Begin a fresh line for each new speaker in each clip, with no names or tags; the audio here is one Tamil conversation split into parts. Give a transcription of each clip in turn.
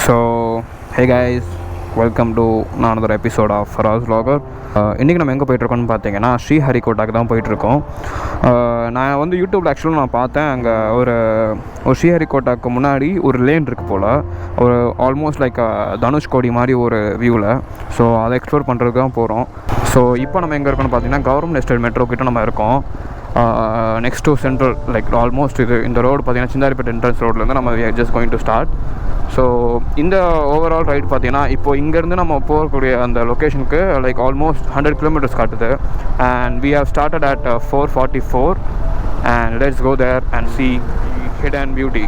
So hey guys, welcome to another episode of Faraz vlogger. இன்றைக்கி நம்ம எங்கே போயிட்டுருக்கோன்னு பார்த்தீங்கன்னா ஸ்ரீஹரிகோட்டாக்கு தான் போயிட்டுருக்கோம். நான் வந்து யூடியூப்பில் ஆக்சுவலாக நான் பார்த்தேன், அங்கே ஒரு ஸ்ரீஹரிகோட்டாக்கு முன்னாடி ஒரு லேன் இருக்குது போல், ஒரு ஆல்மோஸ்ட் லைக் தனுஷ்கோடி மாதிரி ஒரு வியூவில். ஸோ அதை எக்ஸ்ப்ளோர் பண்ணுறதுக்கு தான் போகிறோம். ஸோ இப்போ நம்ம எங்கே இருக்கோன்னு பார்த்தீங்கன்னா கவர்மெண்ட் எஸ்டேட் மெட்ரோ கிட்ட நம்ம இருக்கோம். Next to central, like almost இந்த ரோடு பார்த்தீங்கன்னா சிந்தாரிப்பேட் என்ட்ரன்ஸ் ரோட்லேருந்து நம்ம just going to start. So இந்த ஓவரால் ரைட் பார்த்தீங்கன்னா இப்போது இங்கேருந்து நம்ம போகக்கூடிய அந்த லொக்கேஷனுக்கு லைக் ஆல்மோஸ்ட் 100 கிலோமீட்டர்ஸ் காட்டுது. And we have started at 4:44 and let's go there and see hidden beauty.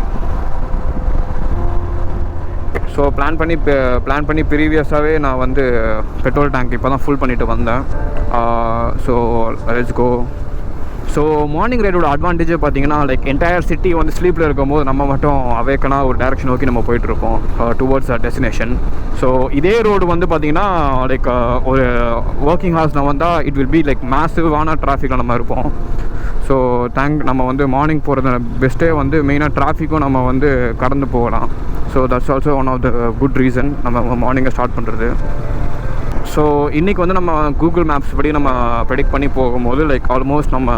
So plan பண்ணி ப்ரீவியஸாகவே நான் வந்து பெட்ரோல் டேங்க் இப்போ தான் ஃபுல் பண்ணிவிட்டு வந்தேன். So let's go. So morning ரைடோட அட்வான்டேஜே பார்த்தீங்கன்னா லைக் என்டையர் சிட்டி வந்து ஸ்லீப்பில் இருக்கும்போது நம்ம மட்டும் அவேக்கனாக ஒரு டேரக்ஷன் நோக்கி நம்ம போயிட்டுருப்போம் டுவர்ட்ஸ் அ டெஸ்டினேஷன். ஸோ இதே ரோடு வந்து பார்த்திங்கன்னா லைக் ஒரு ஒர்க்கிங் ஹார்ஸ் நம்ம வந்தால் இட் வில் பி லைக் மேசிவான டிராஃபிக்கில் நம்ம இருப்போம். ஸோ நம்ம வந்து மார்னிங் போகிறது பெஸ்ட்டே வந்து மெயினாக டிராஃபிக்கும் நம்ம வந்து கடந்து போகலாம். So that's also one of the good reason நம்ம மார்னிங்கை ஸ்டார்ட் பண்ணுறது. ஸோ இன்றைக்கி வந்து நம்ம கூகுள் மேப்ஸ் படி நம்ம ப்ரெடிக்ட் பண்ணி போகும்போது லைக் ஆல்மோஸ்ட் நம்ம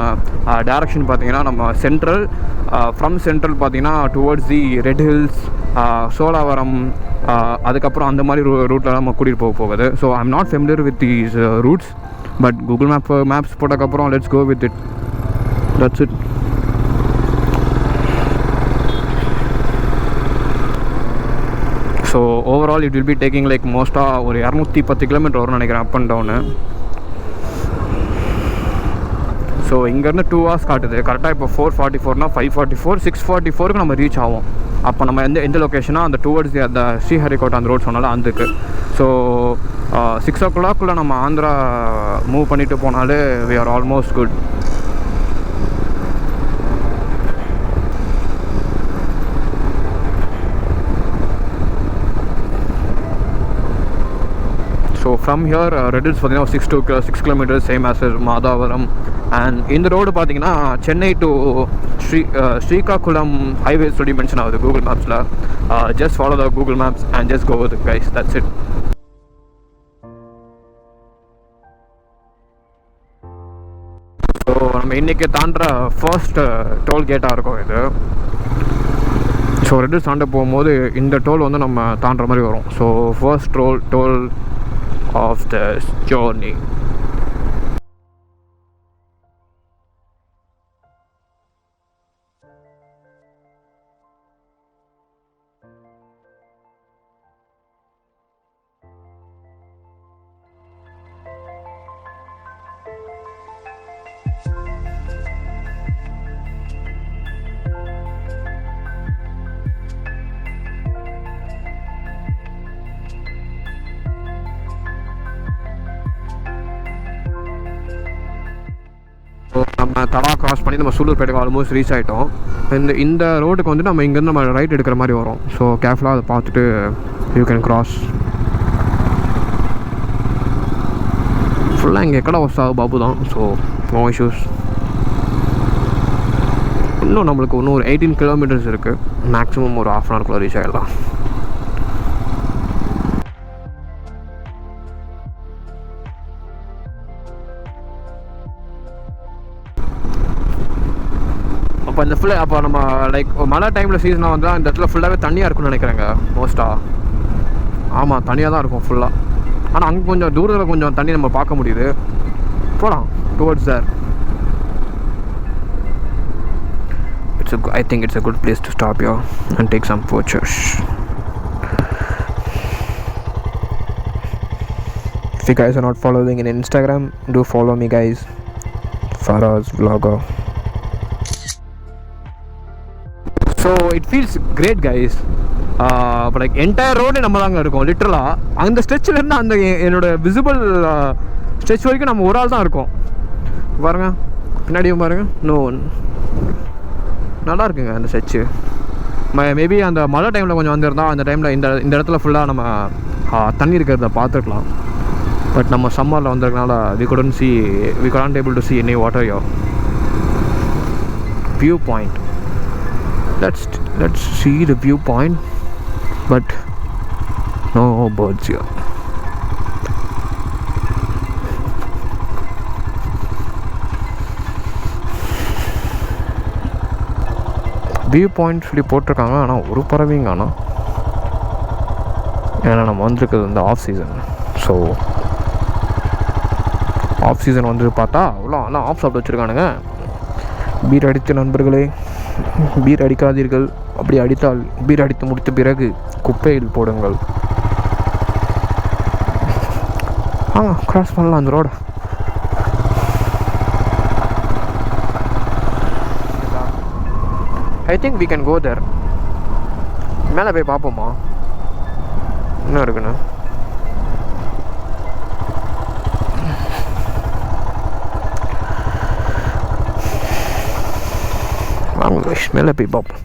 டேரக்ஷன் பார்த்திங்கன்னா நம்ம ஃப்ரம் சென்ட்ரல் பார்த்திங்கன்னா towards the red hills, Sholavaram, அதுக்கப்புறம் அந்த மாதிரி ரூட்டில் நம்ம கூட்டிகிட்டு போகுது. So I am not familiar with these routes, but Google maps போட்டதுக்கப்புறம் let's go with it. That's it. So overall it will be taking like மோஸ்ட்டாக ஒரு 210 கிலோமீட்டர் வரும்னு நினைக்கிறேன், அப் அண்ட் டவுனு. ஸோ இங்கேருந்து 2 hours காட்டுது. கரெக்டாக இப்போ 4:44னா 5:44 6:44க்கு நம்ம ரீச் ஆகும். அப்போ நம்ம எந்த லொக்கேஷனாக அந்த டுவர்ட்ஸ் அந்த ஸ்ரீஹரிகோட்டா அந்த ரோட் சொன்னாலும் அதுக்கு. ஸோ 6 o'clock நம்ம ஆந்திரா மூவ் பண்ணிவிட்டு போனாலே we are almost good. So from here red hills பார்த்தீங்கன்னா 6 kilometers, same as Madhavaram. And இந்த ரோடு பார்த்தீங்கன்னா சென்னை டு ஸ்ரீகாக்குளம் ஹைவே சொல்லி மென்ஷன் ஆகுது கூகுள் மேப்ஸில். Just follow the Google maps and just go with guys, that's it. So நம்ம இன்றைக்கி தாண்டுற ஃபர்ஸ்ட் டோல் கேட்டாக இருக்கும் இது. ஸோ ரெட் ஹில்ஸ் தாண்ட போகும்போது இந்த டோல் வந்து நம்ம தாண்டுற மாதிரி வரும். So first toll of this journey. நம்ம தடா கிராஸ் பண்ணி நம்ம சூலூர்பேட்டைக்கு ஆல்மோஸ்ட் ரீச் ஆகிட்டோம். இந்த ரோடுக்கு வந்து நம்ம இங்கேருந்து நம்ம ரைட் எடுக்கிற மாதிரி வரும். ஸோ கேர்ஃபுல்லாக அதை பார்த்துட்டு யூ கேன் கிராஸ். ஃபுல்லாக இங்கே கடை வசா பாபு தான். So no issues. இன்னும் நம்மளுக்கு இன்னும் ஒரு 18 kilometers இருக்குது. மேக்ஸிமம் ஒரு 1/2 hour ரீச் ஆகிடலாம். அப்போ இந்த ஃபுல்லாக அப்போ நம்ம லைக் மழை டைமில் சீசனாக வந்தால் இந்த இடத்துல ஃபுல்லாகவே தண்ணியாக இருக்கும்னு நினைக்கிறேங்க மோஸ்ட்டாக. ஆமாம், தண்ணியாக தான் இருக்கும் ஃபுல்லாக. ஆனால் அங்கே கொஞ்சம் தூரத்தில் கொஞ்சம் தண்ணி நம்ம பார்க்க முடியுது. போகலாம் towards there. I think it's a good place to stop here and take some photos. If you guys are not following in Instagram, do follow me guys, Faraz vlogger. So it feels great guys. இப்போ லைக் என்டையர் ரோடு நம்ம தாங்க இருக்கோம் லிட்டரலாக. அந்த ஸ்ட்ரெச்சிலேருந்து அந்த என்னோட விசிபிள் ஸ்ட்ரெச் வரைக்கும் நம்ம ஒரு ஆள் தான் இருக்கோம். பாருங்கள் பின்னாடியும் பாருங்கள். நல்லா இருக்குங்க அந்த ஸ்ட்ரெச்சு. மேபி அந்த மழை டைமில் கொஞ்சம் வந்திருந்தால் அந்த டைமில் இந்த இடத்துல ஃபுல்லாக நம்ம தண்ணி இருக்கிறத பார்த்துருக்கலாம். பட் நம்ம சம்மரில் வந்ததுனால we couldn't able to see any water here. Viewpoint. Let's see the viewpoint. But no birds here. View point சொல்லி போட்டிருக்காங்க, ஆனால் ஒரு பறவைங்க ஆனால். ஏன்னா நம்ம வந்துருக்குது வந்து off season. So off season வந்து பார்த்தா அவ்வளோ ஆனால் ஆஃப் சாப்பிட்டு வச்சுருக்கானுங்க. பீர் அடித்த நண்பர்களே, பீர் அடிக்காதீர்கள். அப்படி அடித்தால் பீர் அடித்து முடித்த பிறகு குப்பையில் போடுங்கள். கிராஸ் பண்ணலாம் அந்த ரோட. I think we can go there. மேலே போய் பார்ப்போமா என்ன இருக்குன்னு. வாங்க மேலே போய் பார்ப்போம்.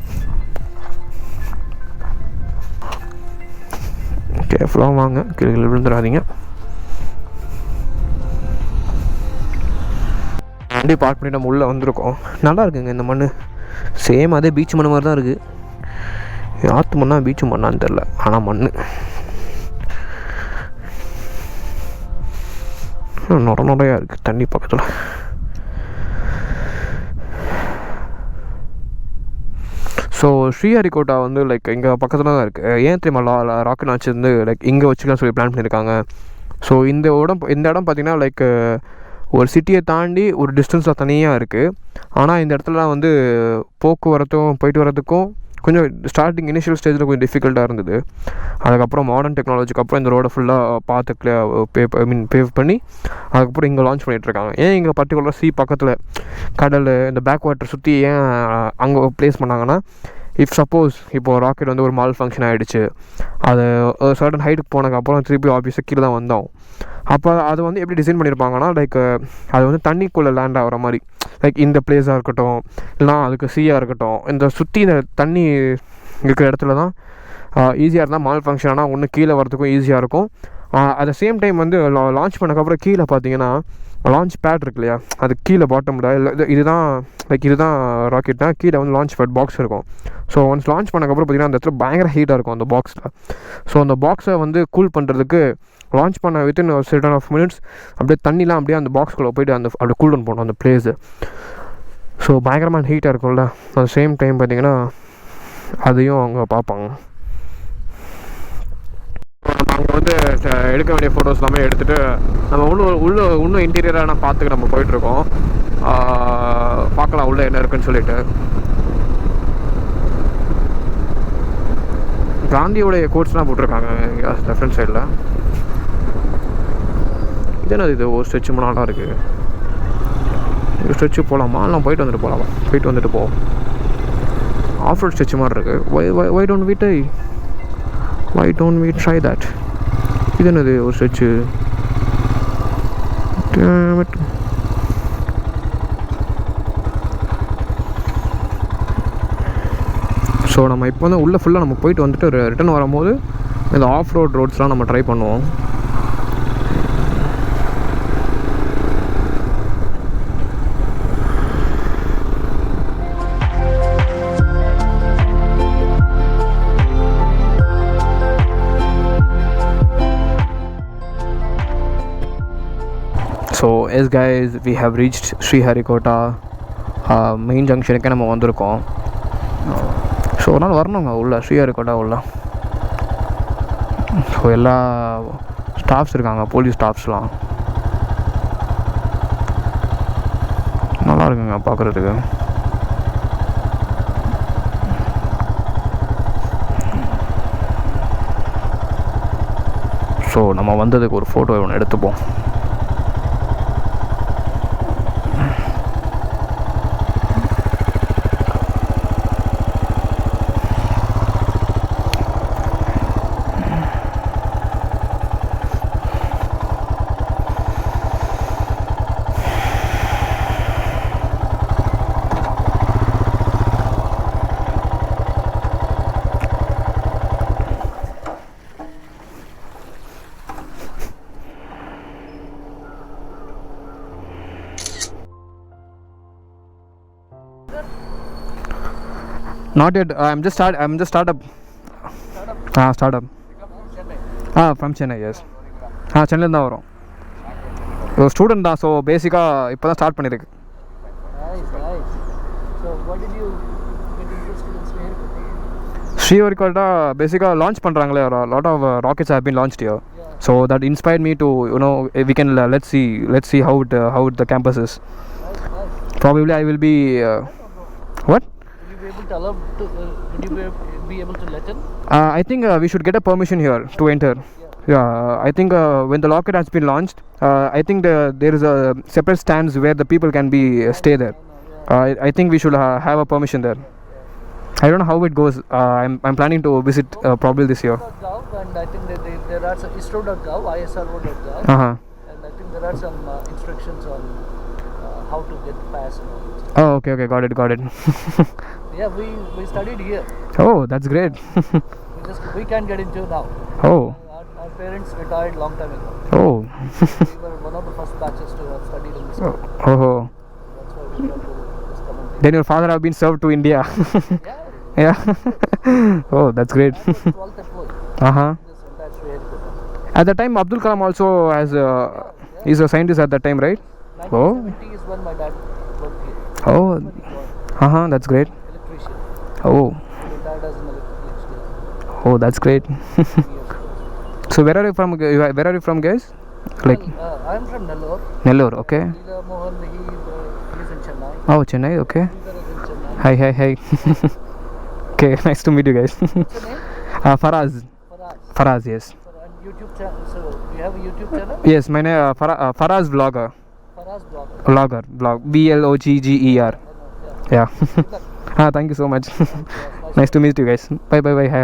கேர்ஃபுல்லாக வாங்க, கீழே விழுந்துடாதீங்க. வண்டி பார்க் பண்ணி நம்ம உள்ளே வந்திருக்கோம். நல்லா இருக்குங்க இந்த மண். சேம் அதே பீச் மண் மாதிரி தான் இருக்குது. ஆற்று மண்ணா பீச்சு மண்ணான்னு தெரில, ஆனால் மண் நிறையா இருக்குது தண்ணி பக்கத்தில். ஸோ ஸ்ரீஹரிகோட்டா வந்து லைக் இங்கே பக்கத்தில் தான் இருக்குது. ஏன் தெரியுமா ராக்கெட் லான்ச் வந்து லைக் இங்கே வச்சுக்கலாம் சொல்லி பிளான் பண்ணியிருக்காங்க. ஸோ இந்த இடம் பார்த்திங்கன்னா லைக் ஒரு சிட்டியை தாண்டி ஒரு டிஸ்டன்ஸில் தனியாக இருக்குது. ஆனால் இந்த இடத்துல வந்து போக்குவரத்தும் போயிட்டு வரதுக்கும் கொஞ்சம் ஸ்டார்டிங் இனிஷியல் ஸ்டேஜில் கொஞ்சம் டிஃபிகல்ட்டாக இருந்தது. அதுக்கப்புறம் மாடர்ன் டெக்னாலஜிக்கு அப்புறம் இந்த ரோடை ஃபுல்லாக பார்த்து பேவ் பண்ணி அதுக்கப்புறம் இங்கே லான்ச் பண்ணிகிட்ருக்காங்க. ஏன் இங்கே பர்டிகுலராக பக்கத்தில் கடல் இந்த பேக் வாட்டர் சுற்றி ஏன் அங்கே ப்ளேஸ் பண்ணாங்கன்னா, இஃப் சப்போஸ் இப்போது ராக்கெட் வந்து ஒரு மால் ஃபங்க்ஷன் ஆகிடுச்சு, அது சர்டன் ஹைட்டுக்கு போனதுக்கப்புறம் திருப்பி ஆஃபீஸுக்கு கீழே தான் வந்தோம். அப்போ அது வந்து எப்படி டிசைன் பண்ணியிருப்பாங்கன்னா லைக் அது வந்து தண்ணிக்குள்ளே லேண்ட் ஆகிற மாதிரி, லைக் இந்த பிளேஸாக இருக்கட்டும் இல்லைனா அதுக்கு சீயாக இருக்கட்டும், இந்த சுற்றி இந்த தண்ணி இருக்கிற இடத்துல தான் ஈஸியாக இருந்தால் மால் ஃபங்க்ஷன் ஆனால் ஒன்று கீழே வரதுக்கும் ஈஸியாக இருக்கும். அட் த சேம் டைம் வந்து லான்ச் பண்ணக்கப்புறம் கீழே பார்த்தீங்கன்னா லான்ச் பேட் இருக்கு இல்லையா, அது கீழே பாட்டமில் இல்லை இதுதான் லைக் இதுதான் ராக்கெட்னா கீழே வந்து லான்ச் பேட் பாக்ஸ் இருக்கும். ஸோ ஒன்ஸ் லான்ச் பண்ணக்கப்புறம் பார்த்திங்கன்னா அந்த இடத்துல பயங்கர ஹீட்டாக இருக்கும் அந்த பாக்ஸில். ஸோ அந்த பாக்ஸை வந்து கூல் பண்ணுறதுக்கு லான்ச் பண்ண வித்தின் செட்டன் ஆஃப் மினிட்ஸ் அப்படியே தண்ணிலாம் அப்படியே அந்த பாக்ஸ்குள்ளே போய்ட்டு அப்படியே கூல் டவுன் பண்ணணும் அந்த பிளேஸு. ஸோ பயங்கரமான ஹீட்டாக இருக்கும்ல, அட் சேம் டைம் பார்த்திங்கன்னா அதையும் அவங்க பார்ப்பாங்க. அங்கே வந்து எடுக்க வேண்டிய ஃபோட்டோஸ் எல்லாமே எடுத்துகிட்டு நம்ம இன்னும் இன்டீரியரான பார்த்துக்கு நம்ம போயிட்டுருக்கோம். பார்க்கலாம் உள்ளே என்ன இருக்குன்னு சொல்லிட்டு. காந்தியோடைய கோட்ஸ்லாம் போட்டிருக்காங்க லெஃப்ட் சைடில். இது என்னது இது ஒரு ஸ்ட்ரெச்சு நாளாக இருக்குது. ஒரு ஸ்ட்ரெச்சு போகலாமா இல்லை போயிட்டு வந்துட்டு போவோம். ஆஃப் ரோட் ஸ்ட்ரெச்சு மாதிரி இருக்குது. Why don't we try that. இது என்னது ஒரு ஸ்ட்ரெச்சு. ஸோ நம்ம இப்போ வந்து உள்ளே ஃபுல்லாக நம்ம போயிட்டு வந்துட்டு ரிட்டன் வரும்போது இந்த ஆஃப் ரோட் ரோட்ஸ்லாம் நம்ம ட்ரை பண்ணுவோம். So yes guys, we have reached Sriharikota main ஜங்ஷனுக்கே நம்ம வந்திருக்கோம். ஸோ ஒரு நாள் வரணுங்க உள்ள ஸ்ரீஹரிகோட்டா உள்ள. ஸோ எல்லா ஸ்டாஃப்ஸ் இருக்காங்க, போலீஸ் ஸ்டாஃப்ஸ்லாம் நல்லா இருக்குங்க பார்க்குறதுக்கு. ஸோ நம்ம வந்ததுக்கு ஒரு ஃபோட்டோ ஒன்று எடுத்துப்போம். Not yet. I'm just startup. Startup. From Chennai yes. சென்னையில் தான் வரும். ஒரு ஸ்டூடெண்ட் தான். ஸோ பேசிக்காக இப்போ தான் ஸ்டார்ட் பண்ணியிருக்கு. ஸ்ரீஹரிகோட்டா பேசிக்காக லான்ச் பண்ணுறாங்களே, lot of rockets have been launched here. So that inspired me to, we can let's see how the campus is. Probably I will be what?
Will you be able to let in?
I think we should get a permission here to enter. Yeah, I think when the rocket has been launched, I think there is a separate stands where the people can be stay there. I think we should have a permission there. I don't know how it goes. I'm planning to visit probably this year.
And I think there are some ISRO.gov, ISRO.gov, and I think there are some instructions on how to get pass.
Oh, okay, got it.
Yeah, we studied here.
Oh, that's great.
we can't get into now.
Oh.
Our parents retired long time ago.
Oh.
We were one of the first batches to have studied in this country.
Oh.
That's why we got to this community.
Then your father have been served to India. Yeah. Oh, that's great.
I was 12th employee. That's really good.
At that time, Abdul Kalam also is a scientist at that time, right?
1970 is when my dad worked here.
Oh. That's great.
Electrician.
Oh.
My dad is an electrician.
Oh, that's great. So where are you from, guys? Like.
Well, I'm from Nellore.
Nellore, okay.
Leela Mohan, he lives in Chennai.
Oh, Chennai, okay.
Leela is in Chennai.
Hi. Okay, nice to meet you guys.
What's your name?
Faraz, yes.
And YouTube channel. So you have a YouTube channel?
Yes, my name Faraz Vlogger.
Faraz Vlogger.
Blog. Blogger. Yeah. Thank you so much. Nice to meet you guys. Bye. Hi.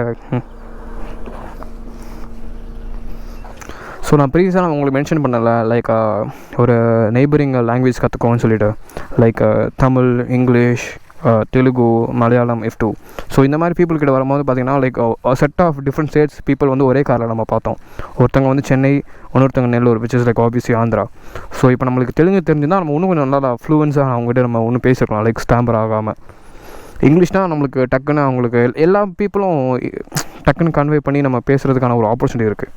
So நான் ப்ரீவியஸாக நான் உங்களுக்கு மென்ஷன் பண்ணல, லைக் ஒரு நெய்பரிங் லாங்குவேஜ் கற்றுக்கோன்னு சொல்லிட்டு, like Tamil, English, Telugu, Malayalam, F2. So இந்த மாதிரி பீப்புள் கிட்ட வரும்போது பார்த்திங்கன்னா like set of different states people வந்து ஒரே காரில் நம்ம பார்த்தோம். ஒருத்தங்க வந்து சென்னை, இன்னொருத்தங்க Nellore, which is like obviously Andhra. So இப்போ நம்மளுக்கு தெலுங்கு தெரிஞ்சுதான் நம்ம இன்னும் கொஞ்சம் நல்லா ஃப்ளூவன்ஸாக அவங்ககிட்ட நம்ம ஒன்றும் பேசிருக்கலாம், லைக் ஸ்டாம்பர் ஆகாமல். இங்கிலீஷ்னால் நம்மளுக்கு டக்குன்னு அவங்களுக்கு எல்லா பீப்புளும் டக்குன்னு கன்வே பண்ணி நம்ம பேசுகிறதுக்கான ஒரு ஆப்பர்ச்சுனிட்டி இருக்குது.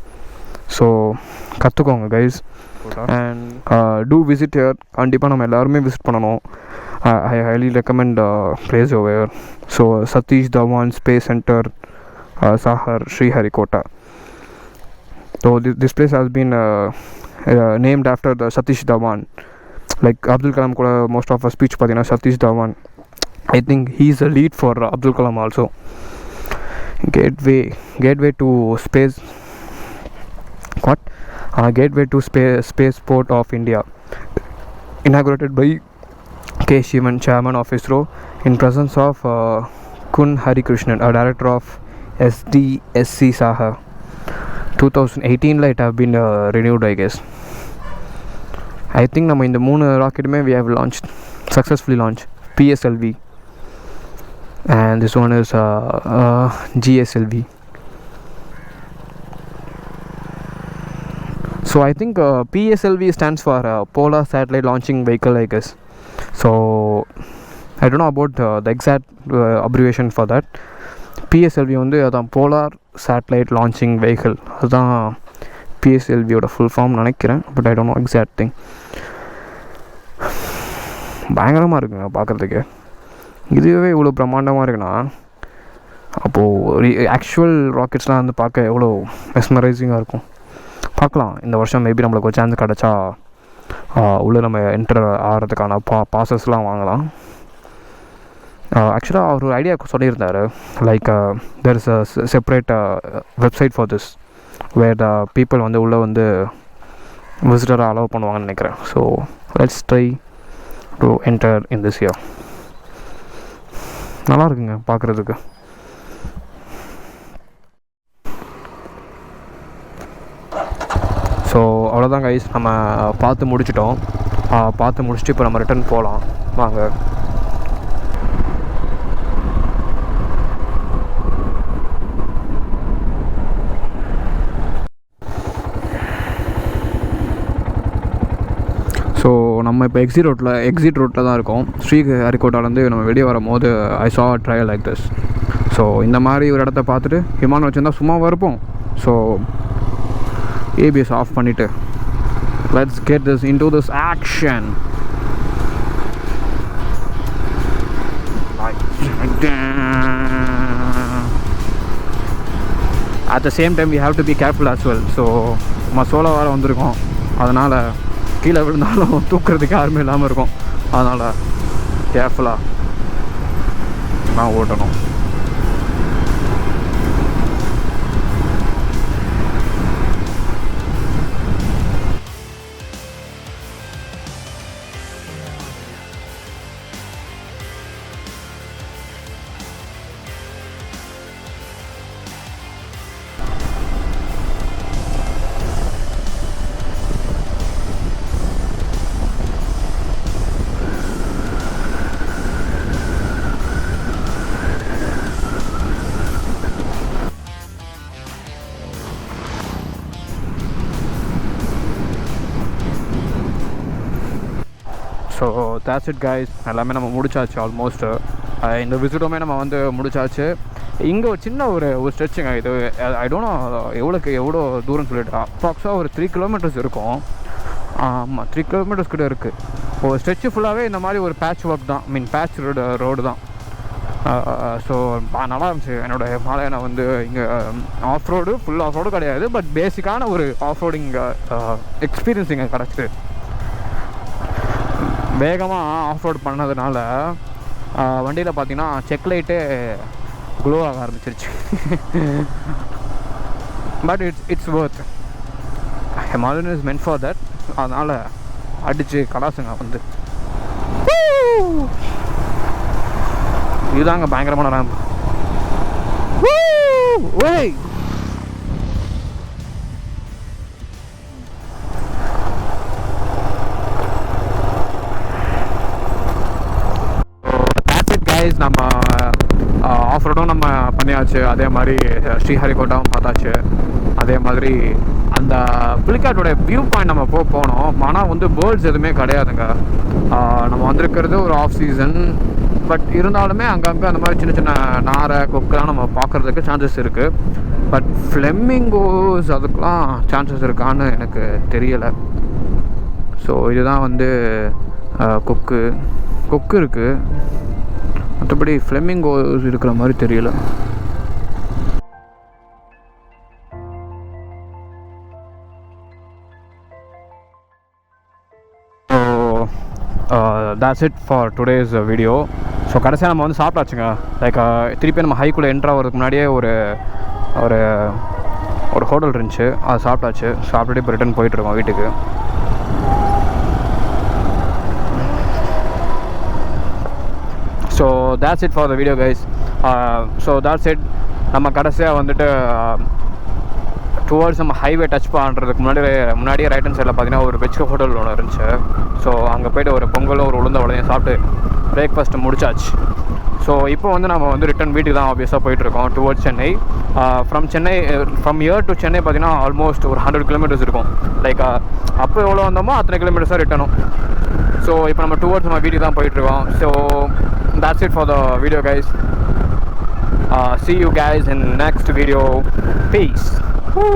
ஸோ கற்றுக்கோங்க guys, and to visit here. கண்டிப்பாக நம்ம எல்லாருமே விசிட் பண்ணணும். I highly recommend place over here. So Satish Dhawan Space Center, Sahar, Sriharikota. So this place has been named after the Satish Dhawan. Like Abdul Kalam kuda most of our speech pathina Satish Dhawan. I think he is the lead for Abdul Kalam also. Gateway to space. What? Gateway to spaceport of India. Inaugurated by K. Shivan, Chairman of ISRO, in presence of Kun Harikrishnan, a director of SDSC Saha. 2018 it have been renewed, I guess. I think நம்ம இந்த 3 ராக்கெட்டுமே we have launched, successfully launched. PSLV and this one is GSLV. So I think PSLV stands for Polar Satellite Launching Vehicle, I guess. So I don't know about the exact abbreviation for that. PSLV வந்து அதான் போலார் சேட்டலைட் லான்ச்சிங் வெஹிக்கிள், அதுதான் பிஎஸ்எல்வியோட ஃபுல் ஃபார்ம் நினைக்கிறேன். But I don't know exact thing. பயங்கரமாக இருக்குங்க பார்க்குறதுக்கு. இதுவே இவ்வளோ பிரம்மாண்டமாக இருக்குன்னா அப்போது ஆக்சுவல் ராக்கெட்ஸ்லாம் வந்து பார்க்க எவ்வளோ மெஸ்மரைசிங்காக இருக்கும். பார்க்கலாம், இந்த வருஷம் மேபி நம்மளுக்கு ஒரு சான்ஸ் கிடச்சா உள்ளே நம்ம என்டர் ஆகிறதுக்கான பாசஸ்லாம் வாங்கலாம். ஆக்சுவலாக அவர் ஒரு ஐடியா சொல்லியிருந்தார், like there is a separate website for this where the people வந்து உள்ளே வந்து விசிட்டரை அலோவ் பண்ணுவாங்கன்னு நினைக்கிறேன். So let's try to enter in this year. நல்லா இருக்குங்க பார்க்குறதுக்கு. ஸோ அவ்வளோதான் கைஸ், நம்ம பார்த்து முடிச்சிட்டோம். பார்த்து முடிச்சுட்டு இப்போ நம்ம ரிட்டர்ன் போகலாம் வாங்க. ஸோ நம்ம இப்போ எக்ஸிட் ரோட்டில் தான் இருக்கோம். ஸ்ரீஹரிகோட்டாலேருந்து நம்ம வெளியே வரும்போது ஐ சா ட்ரையல் லைக் திஸ். ஸோ இந்த மாதிரி ஒரு இடத்த பார்த்துட்டு விமானம் வச்சுருந்தா சும்மாவாக இருப்போம். ஸோ ஏபிஎஸ் ஆஃப் பண்ணிவிட்டு let's get this into this action. At the same time we have to be careful as well. So நம்ம சோலோ வேறு வந்திருக்கோம், அதனால் கீழே விழுந்தாலும் தூக்குறதுக்கு யாருமே இல்லாமல் இருக்கும். அதனால் கேர்ஃபுல்லாக நான் ஓட்டணும். ஸோ தேட்ஸ் இட் கைஸ், எல்லாமே நம்ம முடிச்சாச்சு ஆல்மோஸ்ட்டு. இந்த விசிட்டுமே நம்ம வந்து முடிச்சாச்சு. இங்கே ஒரு சின்ன ஒரு ஸ்ட்ரெச்சுங்க இது. ஐ டோன்ட் நோ எவ்வளோ தூரம் சொல்லிட்டு அப்ராக்ஸாக ஒரு 3 கிலோமீட்டர்ஸ் இருக்கும். ஆமாம், 3 கிலோமீட்டர்ஸ் கிட்ட இருக்குது. ஒரு ஸ்ட்ரெச்சு ஃபுல்லாகவே இந்த மாதிரி ஒரு பேட்ச் ஒர்க் தான், பேட்ச் ரோடு தான். ஸோ நல்லா இருந்துச்சு. என்னோடய மாலை நான் வந்து இங்கே off road, full off road கிடையாது, பட் பேசிக்கான ஒரு ஆஃப் ரோடிங் எக்ஸ்பீரியன்ஸ் இங்கே கிடச்சிது. வேகமாக ஆஃப் ரோட் பண்ணதுனால வண்டியில் பார்த்தீங்கன்னா செக் லைட்டே க்ளோ ஆக ஆரம்பிச்சிருச்சு. But it's worth. Himalayan is meant for that. அதனால் அடித்து கலாசுங்க வந்து. இதுதாங்க பயங்கரமான ரேம்ப். ஓய் நம்ம ஆஃப் ரோடும் நம்ம பண்ணியாச்சு. அதே மாதிரி ஸ்ரீஹரிகோட்டாவும் பார்த்தாச்சு. அதே மாதிரி அந்த புலிக்காட்டோட வியூ பாயிண்ட் நம்ம போனோம். ஆனால் வந்து பேர்ட்ஸ் எதுவுமே கிடையாதுங்க. நம்ம வந்திருக்கிறது ஒரு ஆஃப் சீசன், பட் இருந்தாலுமே அங்கங்கே அந்த மாதிரி சின்ன சின்ன நாரை கொக்கெலாம் நம்ம பார்க்குறதுக்கு சான்சஸ் இருக்குது. பட் ஃப்ளெமிங்கோஸ் அதுக்கெலாம் சான்சஸ் இருக்கான்னு எனக்கு தெரியலை. ஸோ இதுதான் வந்து கொக்கு இருக்குது, மற்றபடி ஃப்ளெமிங்கோஸ் இருக்கிற மாதிரி தெரியல. that's it for today's video. So கடைசியாக நம்ம வந்து சாப்பிட்டாச்சுங்க. லைக் திருப்பி நம்ம ஹைக்குள்ளே என்ட்ரு ஆகிறதுக்கு முன்னாடியே ஒரு ஹோட்டல் இருந்துச்சு, அது சாப்பிட்டாச்சு. சாப்பிட்டுட்டு இப்போ ரிட்டன் போயிட்டுருக்கோம் வீட்டுக்கு. So that's it for the video guys. So that's it. நம்ம கடைசியாக வந்துட்டு டுவர்ட்ஸ் நம்ம ஹைவே டச் பண்ணுறதுக்கு முன்னாடியே ரைட் ஹேண்ட் சைடில் பார்த்தீங்கன்னா ஒரு வெஜ் ஹோட்டல் ஒன்று இருந்துச்சு. ஸோ அங்கே போய்ட்டு ஒரு பொங்கலும் ஒரு உளுந்த வடையும் சாப்பிட்டு பிரேக்ஃபாஸ்ட்டு முடிச்சாச்சு. ஸோ இப்போ வந்து நம்ம வந்து ரிட்டன் வீட்டுக்கு தான் ஆப்வியஸாக போயிட்டுருக்கோம் towards Chennai. From year to Chennai பார்த்தீங்கன்னா ஆல்மோஸ்ட் ஒரு 100 கிலோமீட்டர்ஸ் இருக்கும். லைக் அப்போ எவ்வளோ வந்தோமோ அத்தனை கிலோமீட்டர்ஸ் தான் ரிட்டனும். ஸோ இப்போ நம்ம டுவர்ட்ஸ் நம்ம வீட்டுக்கு தான் போயிட்டுருக்கோம். So that's it for the video guys. See you guys in next video. Peace. Woo!